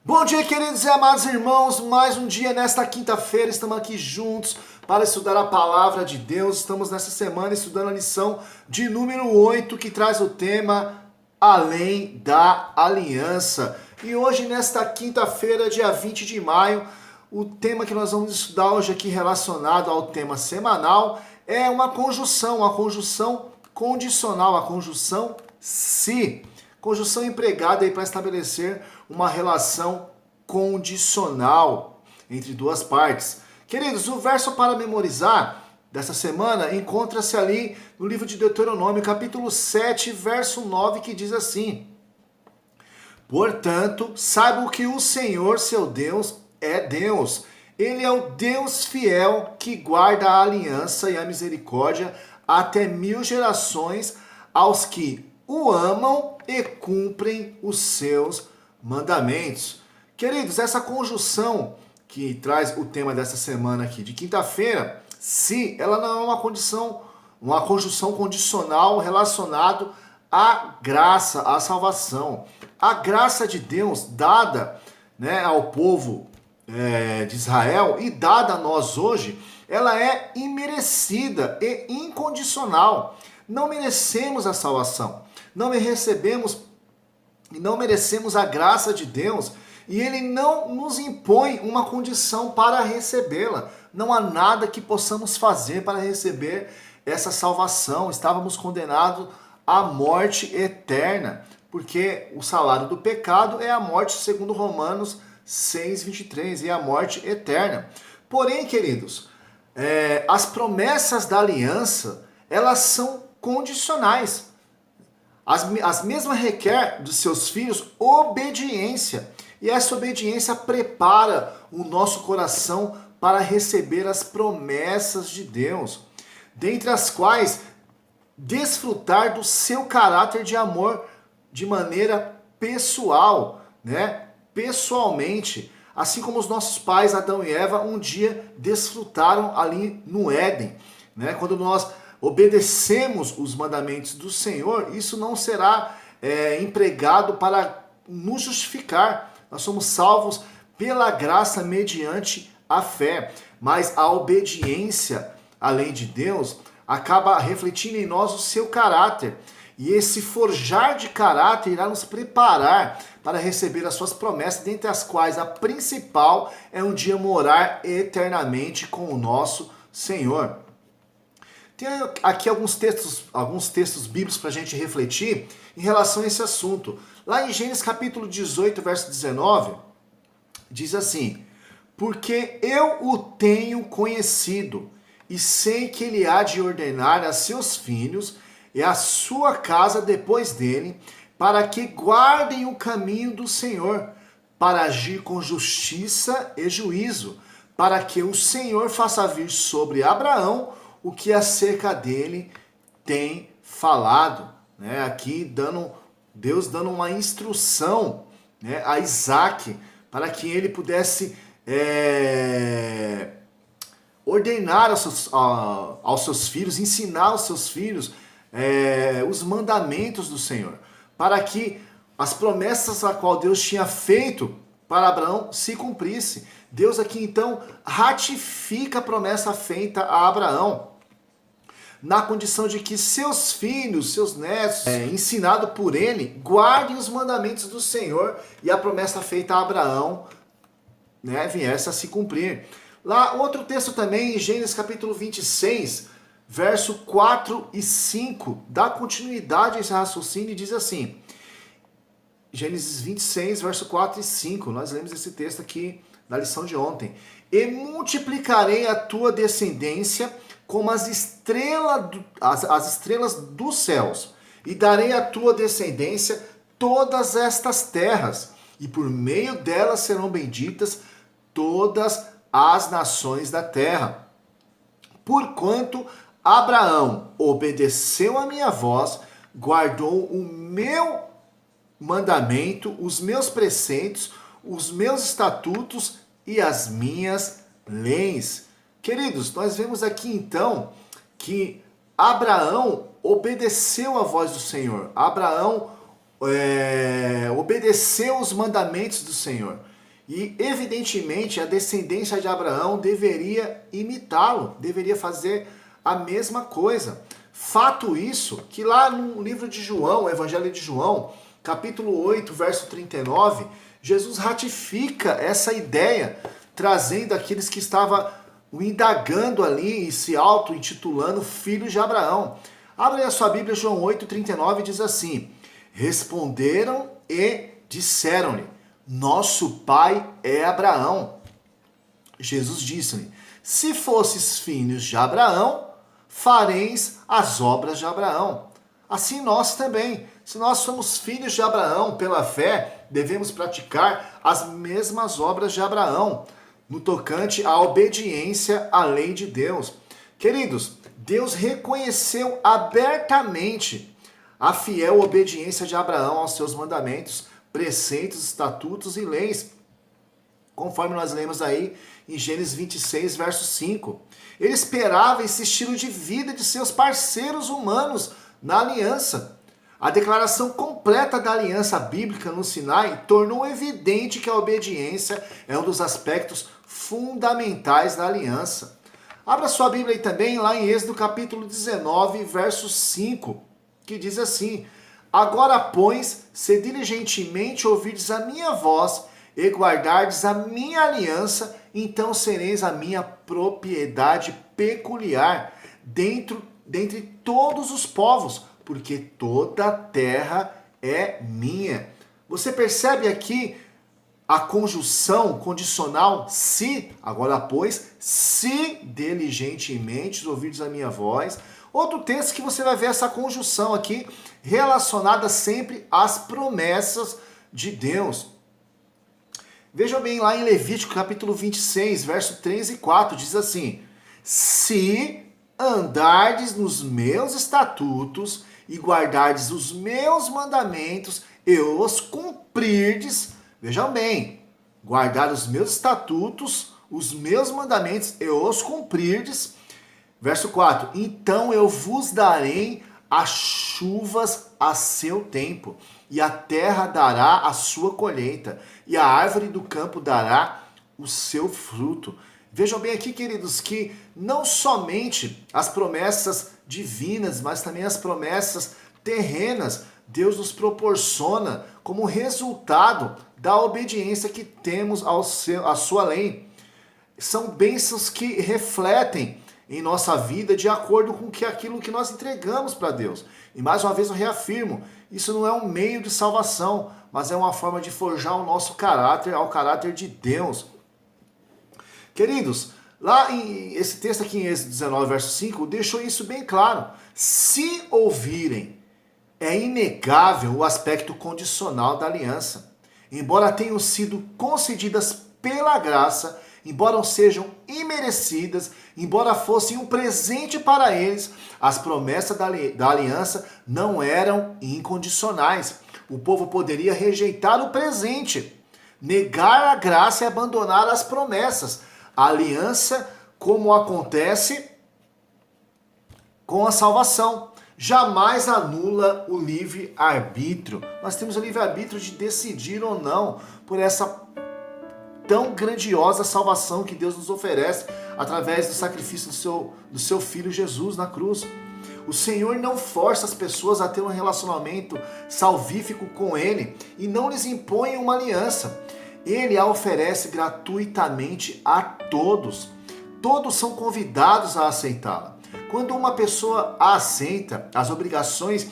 Bom dia, queridos e amados irmãos, mais um dia nesta quinta-feira, estamos aqui juntos para estudar a palavra de Deus. Estamos nessa semana estudando a lição de número 8, que traz o tema Além da Aliança. E hoje, nesta quinta-feira, dia 20 de maio, o tema que nós vamos estudar hoje aqui relacionado ao tema semanal é uma conjunção condicional, a conjunção se. Conjunção empregada aí para estabelecer uma relação condicional entre duas partes. Queridos, o verso para memorizar dessa semana encontra-se ali no livro de Deuteronômio, capítulo 7, verso 9, que diz assim: Portanto, saiba que o Senhor, seu Deus, é Deus. Ele é o Deus fiel que guarda a aliança e a misericórdia até 1000 gerações aos que o amam e cumprem os seus mandamentos. Queridos, essa conjunção que traz o tema dessa semana aqui de quinta-feira, se ela não é uma conjunção condicional relacionado à graça, à salvação. A graça de Deus dada, ao povo de Israel e dada a nós hoje, ela é imerecida e incondicional. Não merecemos a salvação, não merecemos a graça de Deus, e Ele não nos impõe uma condição para recebê-la. Não há nada que possamos fazer para receber essa salvação. Estávamos condenados à morte eterna, porque o salário do pecado é a morte, segundo Romanos 6:23, e a morte eterna. Porém, queridos, as promessas da aliança, elas são condicionais. As mesmas requer dos seus filhos obediência. E essa obediência prepara o nosso coração para receber as promessas de Deus, dentre as quais desfrutar do seu caráter de amor de maneira pessoal, pessoalmente, assim como os nossos pais Adão e Eva um dia desfrutaram ali no Éden, quando nós obedecemos os mandamentos do Senhor, isso não será empregado para nos justificar. Nós somos salvos pela graça mediante a fé, mas a obediência à lei de Deus acaba refletindo em nós o seu caráter, e esse forjar de caráter irá nos preparar para receber as suas promessas, dentre as quais a principal é um dia morar eternamente com o nosso Senhor. Tem aqui alguns textos bíblicos para a gente refletir em relação a esse assunto. Lá em Gênesis capítulo 18, verso 19, diz assim: Porque eu o tenho conhecido, e sei que ele há de ordenar a seus filhos e a sua casa depois dele, para que guardem o caminho do Senhor, para agir com justiça e juízo, para que o Senhor faça vir sobre Abraão o que acerca dele tem falado. Aqui Deus dando uma instrução a Isaac, para que ele pudesse ordenar aos seus filhos, ensinar aos seus filhos os mandamentos do Senhor, para que as promessas a qual Deus tinha feito para Abraão se cumprisse. Deus aqui então ratifica a promessa feita a Abraão, na condição de que seus filhos, seus netos, ensinado por ele, guardem os mandamentos do Senhor, e a promessa feita a Abraão viesse a se cumprir. Lá, outro texto também, em Gênesis capítulo 26, verso 4 e 5, dá continuidade a esse raciocínio e diz assim, Gênesis 26, verso 4 e 5, nós lemos esse texto aqui na lição de ontem. E multiplicarei a tua descendência como as estrelas dos céus, e darei à tua descendência todas estas terras, e por meio delas serão benditas todas as nações da terra. Porquanto Abraão obedeceu a minha voz, guardou o meu mandamento, os meus preceitos, os meus estatutos e as minhas leis. Queridos, nós vemos aqui então que Abraão obedeceu a voz do Senhor. Abraão obedeceu os mandamentos do Senhor. E, evidentemente, a descendência de Abraão deveria imitá-lo, deveria fazer a mesma coisa. Fato isso, que lá no livro de João, Evangelho de João, capítulo 8, verso 39, Jesus ratifica essa ideia, trazendo aqueles que estavam o indagando ali e se auto-intitulando filhos de Abraão. Abre a sua Bíblia, João 8, 39, diz assim: responderam e disseram-lhe: nosso pai é Abraão. Jesus disse-lhe: se fosses filhos de Abraão, fareis as obras de Abraão. Assim nós também, se nós somos filhos de Abraão pela fé, devemos praticar as mesmas obras de Abraão, no tocante à obediência à lei de Deus. Queridos, Deus reconheceu abertamente a fiel obediência de Abraão aos seus mandamentos, preceitos, estatutos e leis, conforme nós lemos aí em Gênesis 26, verso 5. Ele esperava esse estilo de vida de seus parceiros humanos na aliança. A declaração completa da aliança bíblica no Sinai tornou evidente que a obediência é um dos aspectos fundamentais da aliança. Abra sua Bíblia aí também, lá em Êxodo capítulo 19, verso 5, que diz assim: agora, pois, se diligentemente ouvirdes a minha voz e guardardes a minha aliança, então sereis a minha propriedade peculiar dentre todos os povos, porque toda a terra é minha. Você percebe aqui a conjunção condicional se, agora pois, se diligentemente ouvirdes a minha voz. Outro texto que você vai ver essa conjunção aqui relacionada sempre às promessas de Deus. Vejam bem lá em Levítico capítulo 26, verso 3 e 4, diz assim: se andardes nos meus estatutos e guardardes os meus mandamentos e os cumprirdes, vejam bem, guardar os meus estatutos, os meus mandamentos e os cumprirdes. Verso 4, então eu vos darei as chuvas a seu tempo, e a terra dará a sua colheita, e a árvore do campo dará o seu fruto. Vejam bem aqui, queridos, que não somente as promessas divinas, mas também as promessas terrenas, Deus nos proporciona como resultado da obediência que temos à sua lei. São bênçãos que refletem em nossa vida de acordo com aquilo que nós entregamos para Deus. E mais uma vez eu reafirmo, isso não é um meio de salvação, mas é uma forma de forjar o nosso caráter ao caráter de Deus. Queridos, lá em esse texto aqui em Êxodo 19, verso 5, deixou isso bem claro. Se ouvirem, é inegável o aspecto condicional da aliança. Embora tenham sido concedidas pela graça, embora sejam imerecidas, embora fossem um presente para eles, as promessas da aliança não eram incondicionais. O povo poderia rejeitar o presente, negar a graça e abandonar as promessas. A aliança, como acontece com a salvação, jamais anula o livre-arbítrio. Nós temos o livre-arbítrio de decidir ou não por essa tão grandiosa salvação que Deus nos oferece através do sacrifício do seu Filho Jesus na cruz. O Senhor não força as pessoas a ter um relacionamento salvífico com Ele e não lhes impõe uma aliança. Ele a oferece gratuitamente a todos. Todos são convidados a aceitá-la. Quando uma pessoa a aceita, as obrigações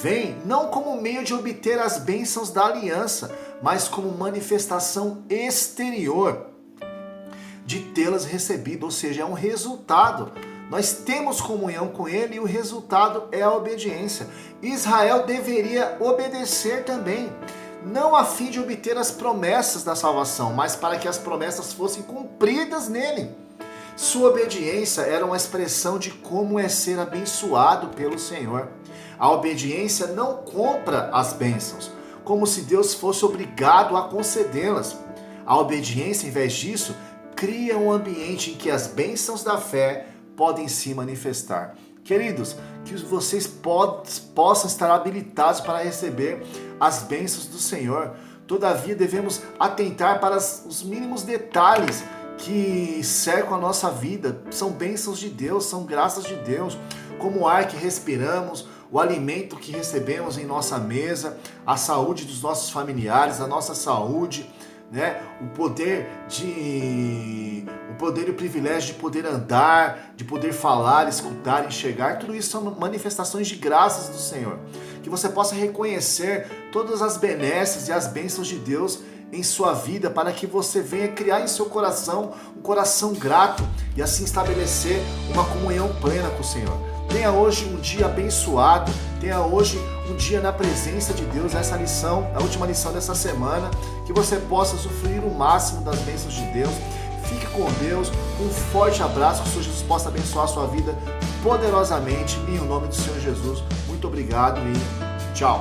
vêm não como meio de obter as bênçãos da aliança, mas como manifestação exterior de tê-las recebido, ou seja, é um resultado. Nós temos comunhão com Ele e o resultado é a obediência. Israel deveria obedecer também, não a fim de obter as promessas da salvação, mas para que as promessas fossem cumpridas nele. Sua obediência era uma expressão de como é ser abençoado pelo Senhor. A obediência não compra as bênçãos, como se Deus fosse obrigado a concedê-las. A obediência, em vez disso, cria um ambiente em que as bênçãos da fé podem se manifestar. Queridos, que vocês possam estar habilitados para receber as bênçãos do Senhor. Todavia, devemos atentar para os mínimos detalhes que cercam a nossa vida. São bênçãos de Deus, são graças de Deus, como o ar que respiramos, o alimento que recebemos em nossa mesa, a saúde dos nossos familiares, a nossa saúde, né? O poder e o privilégio de poder andar, de poder falar, escutar, enxergar, tudo isso são manifestações de graças do Senhor. Que você possa reconhecer todas as benesses e as bênçãos de Deus em sua vida, para que você venha criar em seu coração um coração grato e assim estabelecer uma comunhão plena com o Senhor. Tenha hoje um dia abençoado, tenha hoje um dia na presença de Deus, essa lição, a última lição dessa semana, que você possa usufruir o máximo das bênçãos de Deus. Fique com Deus, um forte abraço, que o Senhor Jesus possa abençoar a sua vida poderosamente, em nome do Senhor Jesus. Muito obrigado e tchau!